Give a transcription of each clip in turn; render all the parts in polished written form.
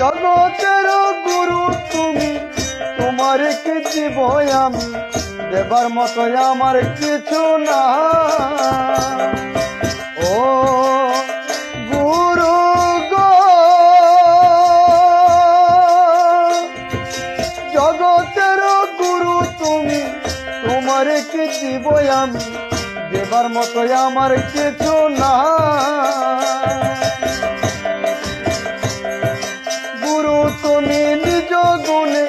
জগতের গুরু তুমি, তোমার কি দিব আমি, দেবার মতো আমার কিছু না। ও গুরু গো, জগতের গুরু তুমি, তোমার কি দিব আমি, দেবার মতো আমার কিছু না। গুরু তুমি নিজ গুণে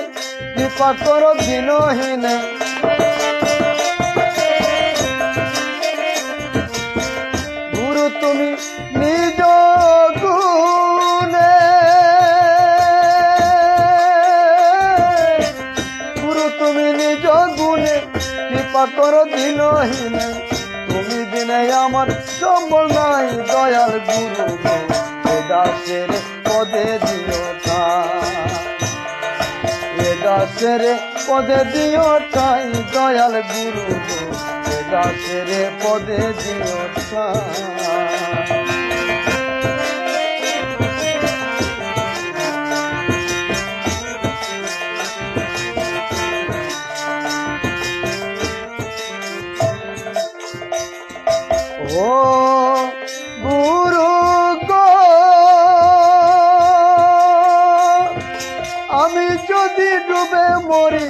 কৃপা করো দিনহীনে, গুরু তুমি নিজ গুণে, গুরু তুমি নিজ গুণে কৃপা করো দিনহীনে, তুমি দিনে আমার সম্বল নাই দয়াল গুরু গো, এ দাসের পদে দিও ঠাঁই, এ দাসের পদে দিও ঠাঁই দয়াল গুরু গো, এ দাসের পদে দিও ঠাঁই। ও গুরু গো, আমি যদি ডুবে মরি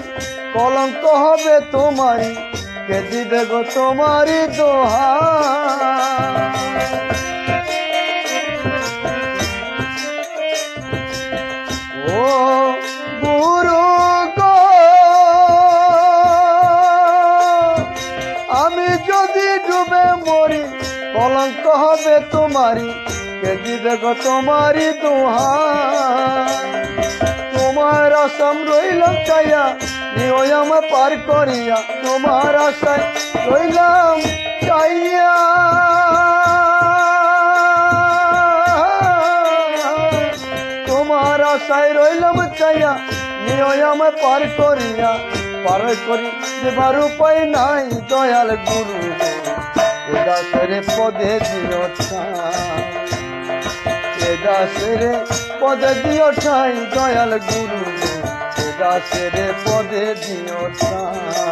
কলঙ্ক হবে তোমারি, কে দিবে গো তোমারি দোহাই। ও গুরু গো, আমি যদি ডুবে মরি কলঙ্ক হবে তোমারি, কে দিবে গো তোমারি দোহাই। তোমার আসাম রইলাম চাইয়া, নিও আমার পার করিয়া, তোমার আশায় রইলাম চাইয়া, তোমার আশায় রইলাম চাইয়া, নিও আমার পার করিয়া, পার করি দেবার উপায় নাই দয়াল গুরু গো, এ দাসের পদে দিও ঠাঁই, এ দাসের পদে দিও ঠাঁই দয়াল গুরু গো, এ দাসের পদে দিও ঠাঁই।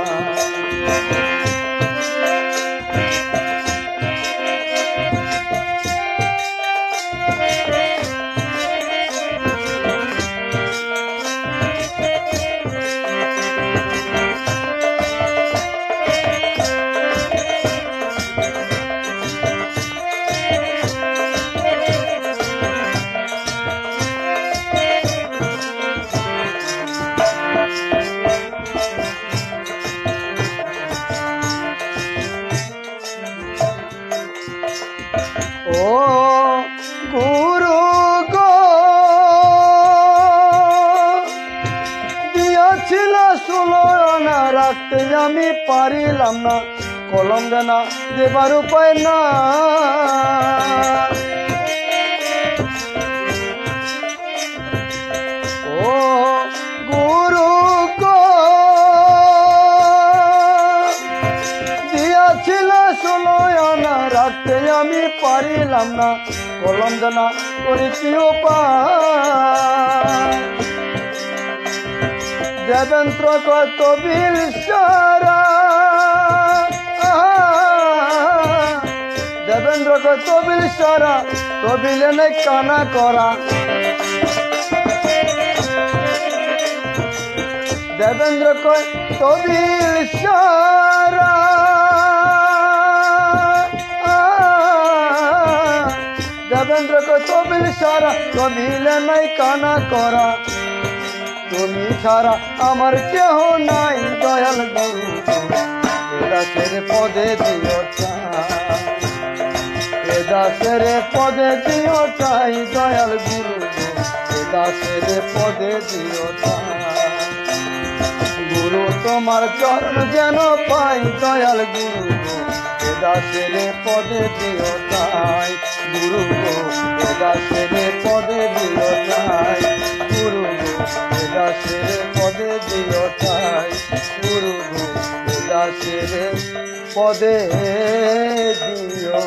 ও গুরু গো, দিয়াছিল সুলনা রাখতে আমি পারিলাম না, কলম দেনা দেবার উপায় না। ও গুরু গো, দিয়াছিল সুলনা রাখতে আমি পারিলাম না, কলম দেনা করেছি উপায়। দেবেন্দ্র কত বিল সারা, দেবেন্দ্র কত বিল সারা, তবিলে নেই কানা করা, দেবেন্দ্র কয় তবিল সারা, দেবেন্দ্র কয় তবিল সারা, তবিলে নাই কানা করা, তুমি ছাড়া আমার কেহ নাই দয়াল গুরু গো, এ দাসের পদে দিও ঠাঁই, এ দাসের পদে দিও ঠাঁই দয়াল গুরু গো, এ দাসের পদে দিও ঠাঁই। গুরু তোমার চরণ যেন পাই দয়াল গুরু গো, এ দাসের পদে দিও ঠাঁই, গুরু গো এ দাসের পদে দিও ঠাঁই, গুরু গো এ দাসের পদে দিও ঠাঁই, গুরু গো এ দাসের পদে দিও।